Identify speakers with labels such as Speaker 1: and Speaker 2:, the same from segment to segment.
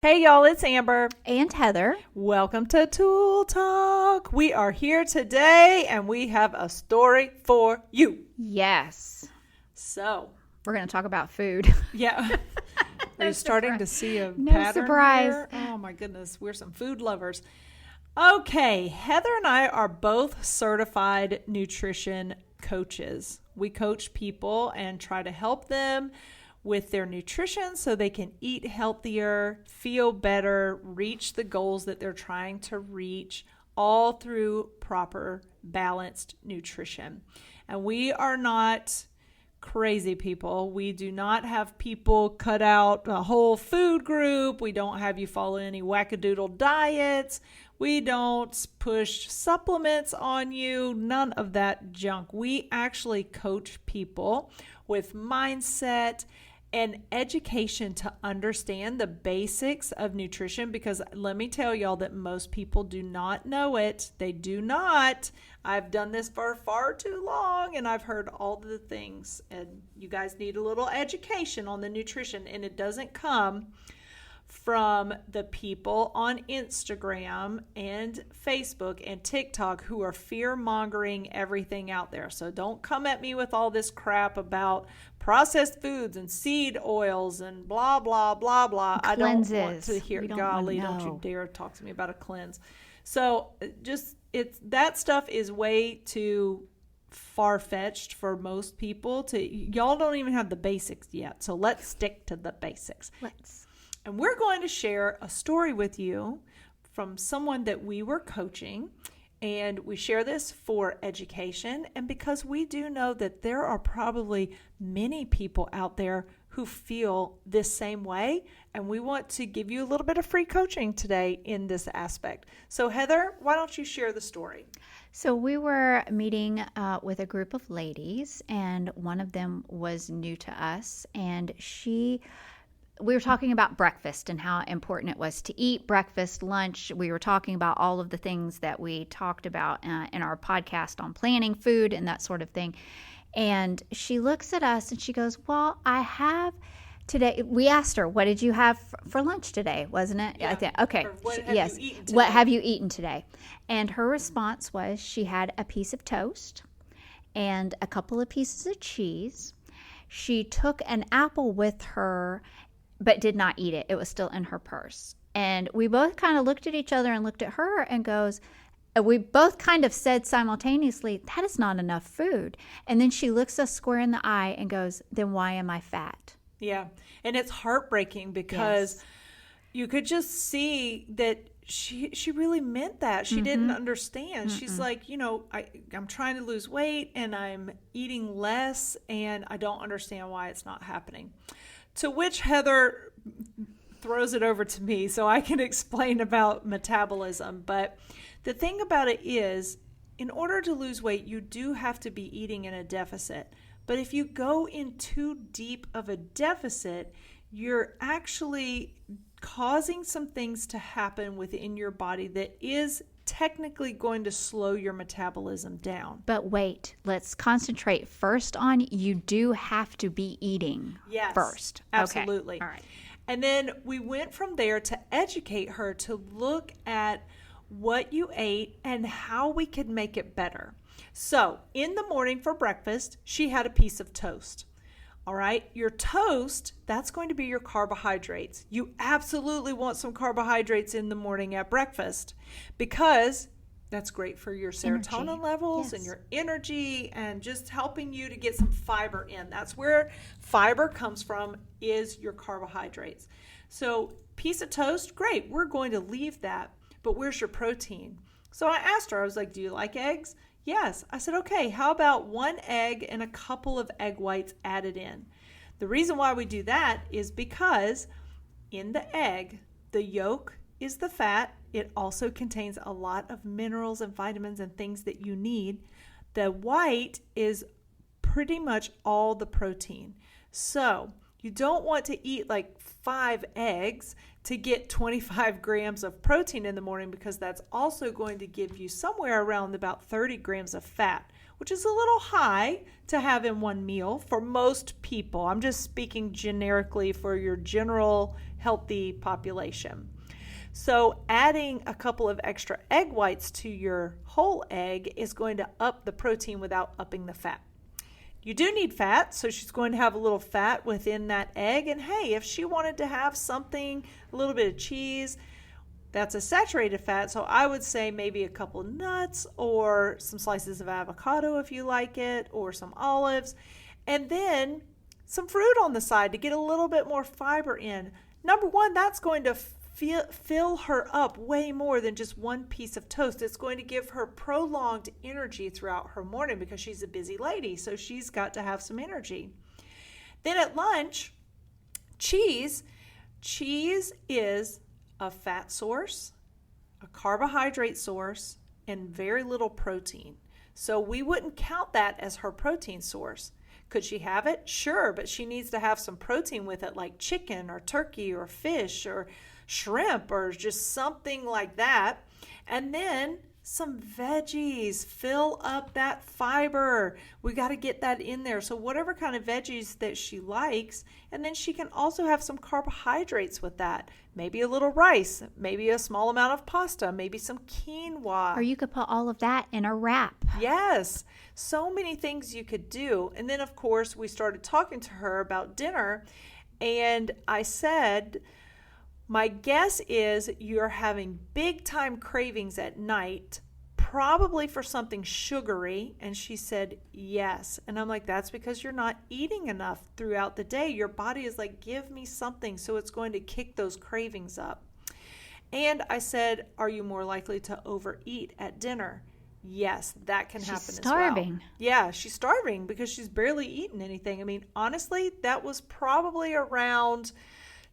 Speaker 1: Hey y'all, it's Amber.
Speaker 2: And Heather.
Speaker 1: Welcome to Tool Talk. We are here today and we have a story for you.
Speaker 2: Yes.
Speaker 1: So,
Speaker 2: We're going to talk about food.
Speaker 1: yeah. Are you starting to
Speaker 2: surprise.
Speaker 1: see a
Speaker 2: No
Speaker 1: pattern
Speaker 2: surprise.
Speaker 1: here? Oh my goodness, we're some food lovers. Okay, Heather and I are both certified nutrition coaches. We coach people and try to help them with their nutrition so they can eat healthier, feel better, reach the goals that they're trying to reach, all through proper balanced nutrition. And we are not crazy people. We do not have people cut out a whole food group. We don't have you follow any wackadoodle diets. We don't push supplements on you. None of that junk. We actually coach people with mindset and education to understand the basics of nutrition, because let me tell y'all that most people do not know it. They do not. I've done this for far too long and I've heard all the things, and you guys need a little education on the nutrition, and it doesn't come from the people on Instagram and Facebook and TikTok who are fear-mongering everything out there. So don't come at me with all this crap about processed foods and seed oils and blah, blah, blah, blah.
Speaker 2: Cleanses.
Speaker 1: I don't want to hear, golly, don't you dare talk to me about a cleanse. So that stuff is way too far-fetched for most people y'all don't even have the basics yet. So let's stick to the basics. And we're going to share a story with you from someone that we were coaching. And we share this for education and because we do know that there are probably many people out there who feel this same way. And we want to give you a little bit of free coaching today in this aspect. So Heather, why don't you share the story?
Speaker 2: So we were meeting with a group of ladies, and one of them was new to us, and we were talking about breakfast and how important it was to eat breakfast, lunch. We were talking about all of the things that we talked about in our podcast on planning food and that sort of thing. And she looks at us and she goes, well, I have today. We asked her, what did you have for lunch today? Wasn't it?
Speaker 1: Yeah.
Speaker 2: I think, okay.
Speaker 1: Or what have
Speaker 2: yes.
Speaker 1: you eaten today?
Speaker 2: What have you eaten today? And her response was she had a piece of toast and a couple of pieces of cheese. She took an apple with her but did not eat it. It was still in her purse. And we both kind of looked at each other and looked at her and we both kind of said simultaneously, that is not enough food. And then she looks us square in the eye and goes, then why am I fat?
Speaker 1: Yeah. And it's heartbreaking because
Speaker 2: Yes.
Speaker 1: you could just see that she really meant that. She didn't understand. She's like, I'm trying to lose weight and I'm eating less and I don't understand why it's not happening. To which Heather throws it over to me so I can explain about metabolism. But the thing about it is, in order to lose weight, you do have to be eating in a deficit. But if you go in too deep of a deficit, you're actually causing some things to happen within your body that is technically going to slow your metabolism down.
Speaker 2: But wait, let's concentrate first on you do have to be eating first.
Speaker 1: Absolutely.
Speaker 2: Okay. All right.
Speaker 1: And then we went from there to educate her to look at what you ate and how we could make it better. So in the morning for breakfast, she had a piece of toast. All right, your toast, that's going to be your carbohydrates. You absolutely want some carbohydrates in the morning at breakfast because that's great for your serotonin levels and your energy and just helping you to get some fiber in. That's where fiber comes from, is your carbohydrates. So piece of toast, great, we're going to leave that, but where's your protein? So I asked her, I was like, do you like eggs? Yes. I said, okay, how about one egg and a couple of egg whites added in? The reason why we do that is because in the egg, the yolk is the fat. It also contains a lot of minerals and vitamins and things that you need. The white is pretty much all the protein. So You don't want to eat like 5 eggs to get 25 grams of protein in the morning, because that's also going to give you somewhere around about 30 grams of fat, which is a little high to have in one meal for most people. I'm just speaking generically for your general healthy population. So adding a couple of extra egg whites to your whole egg is going to up the protein without upping the fat. You do need fat, so she's going to have a little fat within that egg. And hey, if she wanted to have something, a little bit of cheese, that's a saturated fat. So I would say maybe a couple nuts or some slices of avocado if you like it, or some olives. And then some fruit on the side to get a little bit more fiber in. Number one, that's going to fill her up way more than just one piece of toast. It's going to give her prolonged energy throughout her morning, because she's a busy lady, so she's got to have some energy. Then at lunch, cheese. Cheese is a fat source, a carbohydrate source, and very little protein. So we wouldn't count that as her protein source. Could she have it? Sure, but she needs to have some protein with it, like chicken or turkey or fish or shrimp or just something like that. And then some veggies. Fill up that fiber. We got to get that in there. So whatever kind of veggies that she likes, and then she can also have some carbohydrates with that. Maybe a little rice, maybe a small amount of pasta, maybe some quinoa.
Speaker 2: Or you could put all of that in a wrap.
Speaker 1: Yes, so many things you could do. And then, of course, we started talking to her about dinner, and I said, my guess is you're having big time cravings at night, probably for something sugary. And she said, yes. And I'm like, that's because you're not eating enough throughout the day. Your body is like, give me something. So it's going to kick those cravings up. And I said, are you more likely to overeat at dinner? Yes, that can happen as well.
Speaker 2: She's starving.
Speaker 1: Yeah, she's starving because she's barely eaten anything. I mean, honestly, that was probably around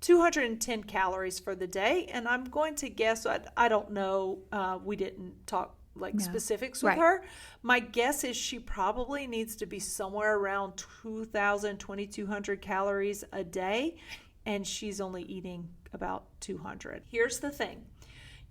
Speaker 1: 210 calories for the day. And I'm going to guess, I don't know, we didn't talk specifics with her. My guess is she probably needs to be somewhere around 2,200 calories a day. And she's only eating about 200. Here's the thing.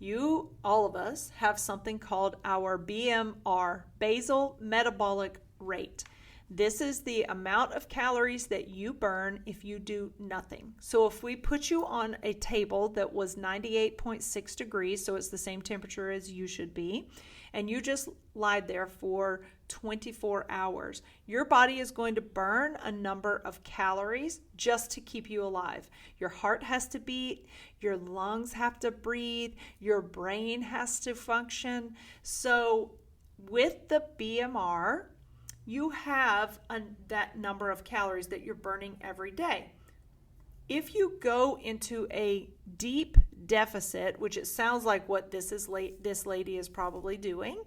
Speaker 1: You, all of us, have something called our BMR, basal metabolic rate. This is the amount of calories that you burn if you do nothing. So if we put you on a table that was 98.6 degrees, so it's the same temperature as you should be, and you just lied there for 24 hours, your body is going to burn a number of calories just to keep you alive. Your heart has to beat, your lungs have to breathe, your brain has to function. So with the BMR, you have that number of calories that you're burning every day. If you go into a deep deficit, which it sounds like what this lady is probably doing,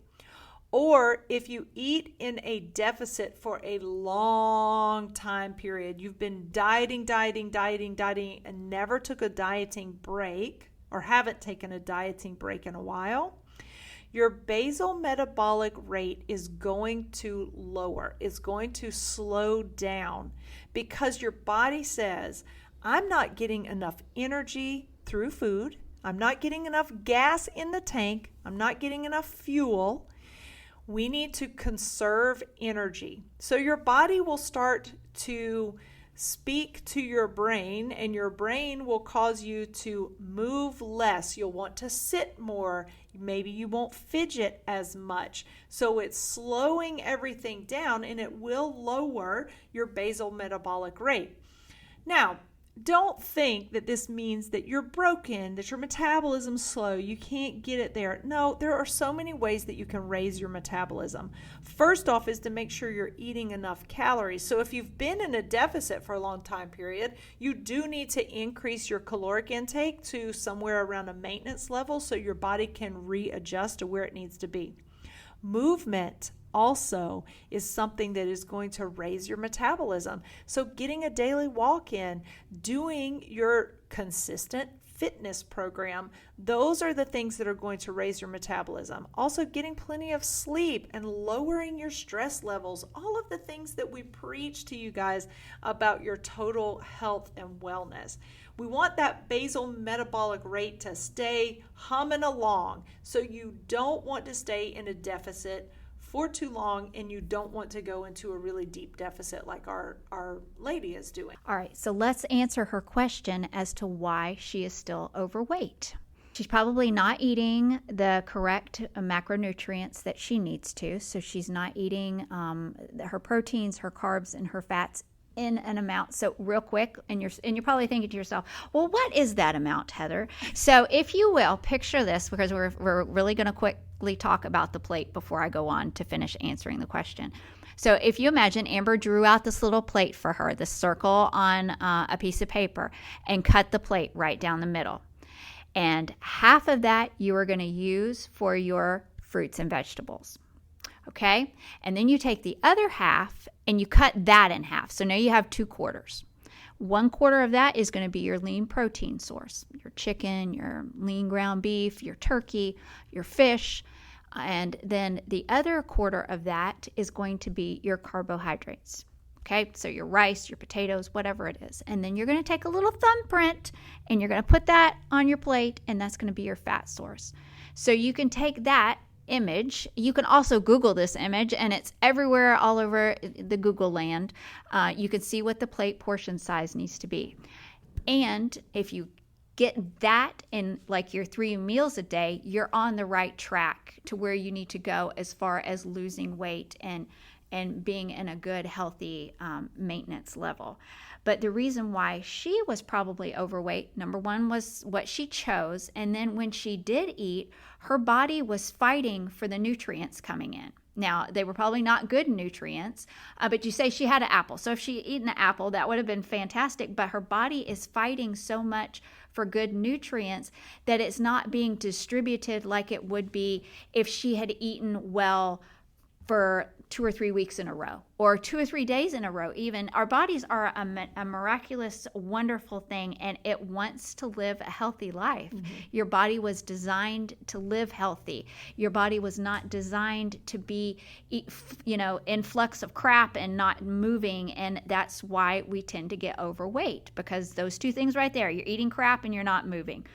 Speaker 1: or if you eat in a deficit for a long time period, you've been dieting, and never took a dieting break, or haven't taken a dieting break in a while, your basal metabolic rate is going to lower. It's going to slow down because your body says, I'm not getting enough energy through food. I'm not getting enough gas in the tank. I'm not getting enough fuel. We need to conserve energy. So your body will start to speak to your brain, and your brain will cause you to move less. You'll want to sit more. Maybe you won't fidget as much. So it's slowing everything down, and it will lower your basal metabolic rate. Now, don't think that this means that you're broken, that your metabolism's slow, you can't get it there. No, there are so many ways that you can raise your metabolism. First off is to make sure you're eating enough calories. So if you've been in a deficit for a long time period, you do need to increase your caloric intake to somewhere around a maintenance level so your body can readjust to where it needs to be. Movement also is something that is going to raise your metabolism. So getting a daily walk in, doing your consistent fitness program, those are the things that are going to raise your metabolism. Also, getting plenty of sleep and lowering your stress levels, all of the things that we preach to you guys about your total health and wellness. We want that basal metabolic rate to stay humming along. So you don't want to stay in a deficit for too long, and you don't want to go into a really deep deficit like our lady is doing.
Speaker 2: All right, so let's answer her question as to why she is still overweight. She's probably not eating the correct macronutrients that she needs to. So she's not eating her proteins, her carbs, and her fats in an amount. So real quick, and you're probably thinking to yourself, well, what is that amount, Heather? So if you will, picture this, because we're really going to quickly talk about the plate before I go on to finish answering the question. So if you imagine Amber drew out this little plate for her, this circle on a piece of paper, and cut the plate right down the middle. And half of that you are going to use for your fruits and vegetables. Okay? And then you take the other half and you cut that in half. So now you have 2 quarters. 1/4 of that is going to be your lean protein source, your chicken, your lean ground beef, your turkey, your fish. And then the other 1/4 of that is going to be your carbohydrates. Okay, so your rice, your potatoes, whatever it is. And then you're going to take a little thumbprint and you're going to put that on your plate, and that's going to be your fat source. So you can take that image. You can also Google this image, and it's everywhere all over the Google land. You can see what the plate portion size needs to be. And if you get that in like your 3 meals a day, you're on the right track to where you need to go as far as losing weight and being in a good, healthy maintenance level. But the reason why she was probably overweight, number one, was what she chose. And then when she did eat, her body was fighting for the nutrients coming in. Now, they were probably not good nutrients, but you say she had an apple. So if she had eaten an apple, that would have been fantastic. But her body is fighting so much for good nutrients that it's not being distributed like it would be if she had eaten well for 2 or 3 weeks in a row, or 2 or 3 days in a row even. Our bodies are a miraculous, wonderful thing, and it wants to live a healthy life. Mm-hmm. Your body was designed to live healthy. Your body was not designed to be, in flux of crap and not moving, and that's why we tend to get overweight, because those 2 things right there, you're eating crap and you're not moving,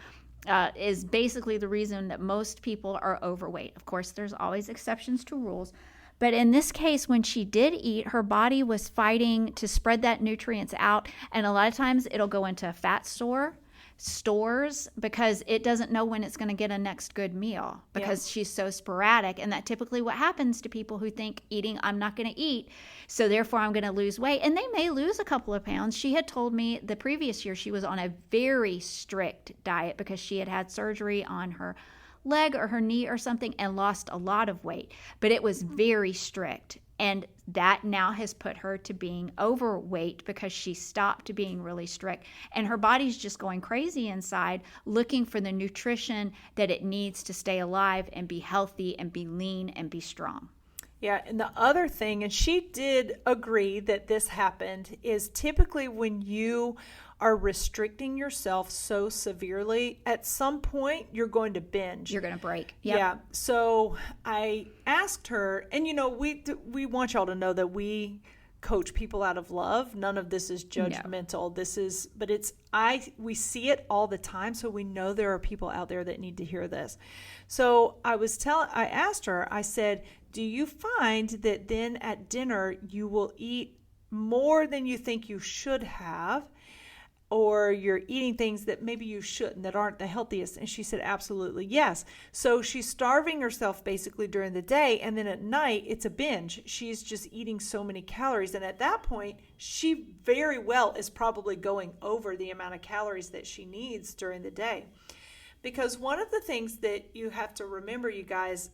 Speaker 2: is basically the reason that most people are overweight. Of course, there's always exceptions to rules. But in this case, when she did eat, her body was fighting to spread that nutrients out. And a lot of times it'll go into fat stores because it doesn't know when it's going to get a next good meal because she's so sporadic. And that's typically what happens to people who think eating, I'm not going to eat, so therefore I'm going to lose weight. And they may lose a couple of pounds. She had told me the previous year she was on a very strict diet because she had had surgery on her leg or her knee or something and lost a lot of weight, but it was very strict, and that now has put her to being overweight because she stopped being really strict, and her body's just going crazy inside looking for the nutrition that it needs to stay alive and be healthy and be lean and be strong.
Speaker 1: Yeah, and the other thing, and she did agree that this happened, is typically when you are restricting yourself so severely, at some point you're going to binge.
Speaker 2: You're going to break. Yep.
Speaker 1: Yeah. So I asked her, and we want y'all to know that we coach people out of love. None of this is judgmental. No. We see it all the time, so we know there are people out there that need to hear this. So I asked her, I said, do you find that then at dinner you will eat more than you think you should have, or you're eating things that maybe you shouldn't, that aren't the healthiest? And she said, absolutely, yes. So she's starving herself basically during the day, and then at night it's a binge. She's just eating so many calories, and at that point she very well is probably going over the amount of calories that she needs during the day. Because one of the things that you have to remember, you guys,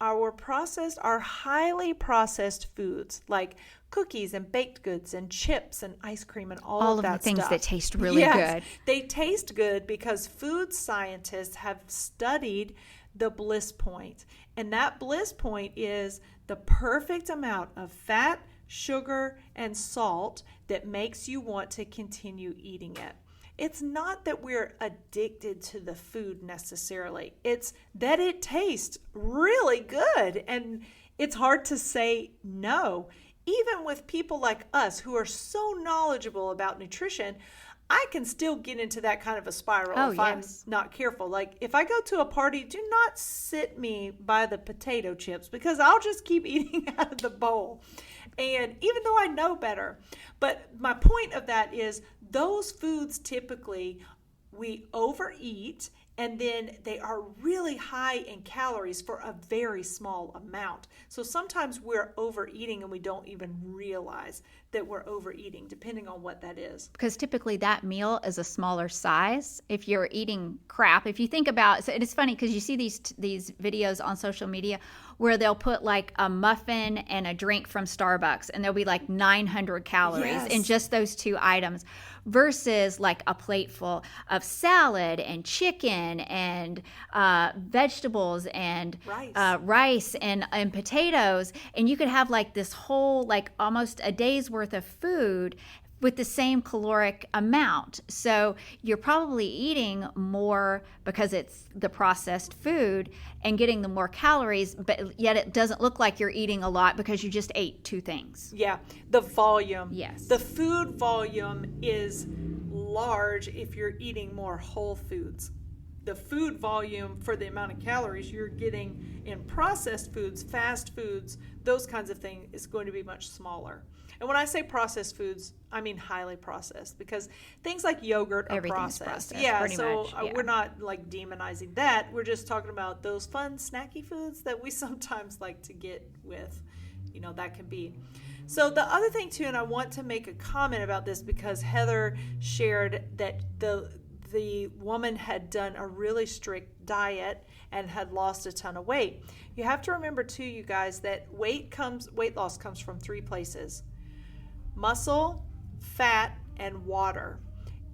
Speaker 1: our highly processed foods like cookies and baked goods and chips and ice cream and all of that
Speaker 2: the things
Speaker 1: stuff
Speaker 2: that taste really good.
Speaker 1: They taste good because food scientists have studied the bliss point. And that bliss point is the perfect amount of fat, sugar, and salt that makes you want to continue eating it. it's not that we're addicted to the food necessarily. It's that it tastes really good and it's hard to say no. Even with people like us who are so knowledgeable about nutrition, I can still get into that kind of a spiral if I'm not careful. Like if I go to a party, do not sit me by the potato chips because I'll just keep eating out of the bowl. And even though I know better, but my point of that is those foods typically we overeat and then they are really high in calories for a very small amount. So sometimes we're overeating and we don't even realize that we're overeating, depending on what that is.
Speaker 2: Because typically that meal is a smaller size. If you're eating crap, if you think about, so it's funny because you see these videos on social media where they'll put like a muffin and a drink from Starbucks and there'll be like 900 calories in just those two items versus like a plate full of salad and chicken and vegetables and rice and potatoes. And you could have like this whole, like almost a day's worth of food with the same caloric amount. So you're probably eating more because it's the processed food and getting the more calories, but yet it doesn't look like you're eating a lot because you just ate two things.
Speaker 1: Yeah, the volume.
Speaker 2: Yes.
Speaker 1: The food volume is large if you're eating more whole foods. The food volume for the amount of calories you're getting in processed foods, fast foods, those kinds of things is going to be much smaller. And when I say processed foods, I mean highly processed because things like yogurt are processed. Yeah, so we're not like demonizing that. We're just talking about those fun snacky foods that we sometimes like to get with, that can be. So the other thing too, and I want to make a comment about this because Heather shared that the woman had done a really strict diet and had lost a ton of weight. You have to remember too, you guys, that weight loss comes from three places: muscle, fat, and water.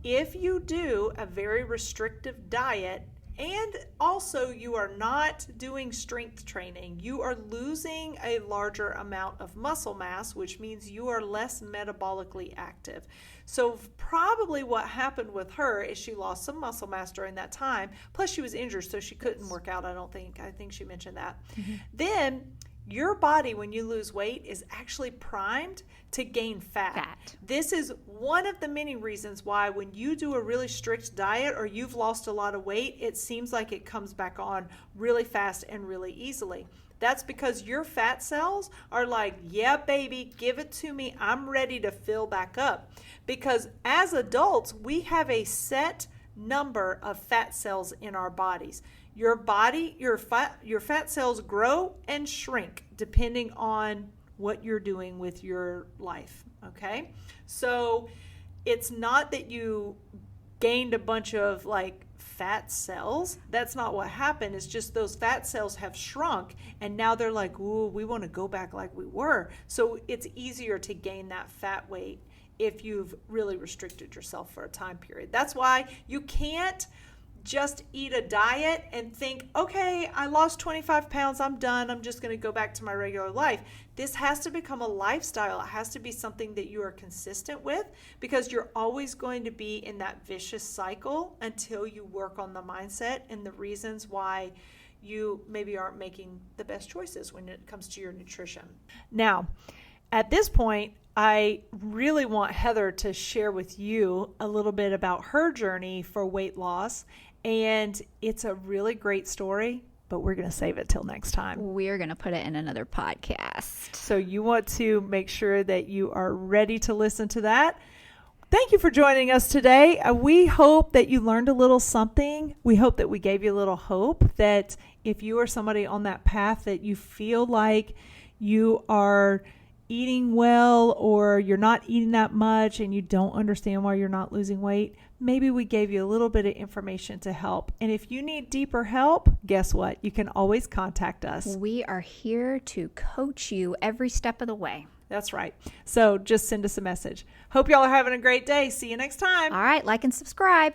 Speaker 1: If you do a very restrictive diet and also you are not doing strength training, you are losing a larger amount of muscle mass, which means you are less metabolically active. So probably what happened with her is she lost some muscle mass during that time. Plus she was injured, so she couldn't work out, I think she mentioned that. Mm-hmm. Then your body, when you lose weight, is actually primed to gain fat. This is one of the many reasons why when you do a really strict diet or you've lost a lot of weight, it seems like it comes back on really fast and really easily. That's because your fat cells are like, yeah, baby, give it to me. I'm ready to fill back up. Because as adults, we have a set number of fat cells in our bodies. Your fat cells grow and shrink depending on what you're doing with your life, okay? So it's not that you gained a bunch of like fat cells. That's not what happened. It's just those fat cells have shrunk and now they're like, ooh, we want to go back like we were. So it's easier to gain that fat weight if you've really restricted yourself for a time period. That's why you can't just eat a diet and think, okay, I lost 25 pounds, I'm done, I'm just going to go back to my regular life. This has to become a lifestyle. It has to be something that you are consistent with because you're always going to be in that vicious cycle until you work on the mindset and the reasons why you maybe aren't making the best choices when it comes to your nutrition. Now, at this point, I really want Heather to share with you a little bit about her journey for weight loss. And it's a really great story, but we're going to save it till next time.
Speaker 2: We're going to put it in another podcast.
Speaker 1: So you want to make sure that you are ready to listen to that. Thank you for joining us today. We hope that you learned a little something. We hope that we gave you a little hope that if you are somebody on that path that you feel like you are eating well or you're not eating that much and you don't understand why you're not losing weight, maybe we gave you a little bit of information to help. And if you need deeper help, guess what? You can always contact us.
Speaker 2: We are here to coach you every step of the way.
Speaker 1: That's right. So just send us a message. Hope y'all are having a great day. See you next time.
Speaker 2: All right, like and subscribe.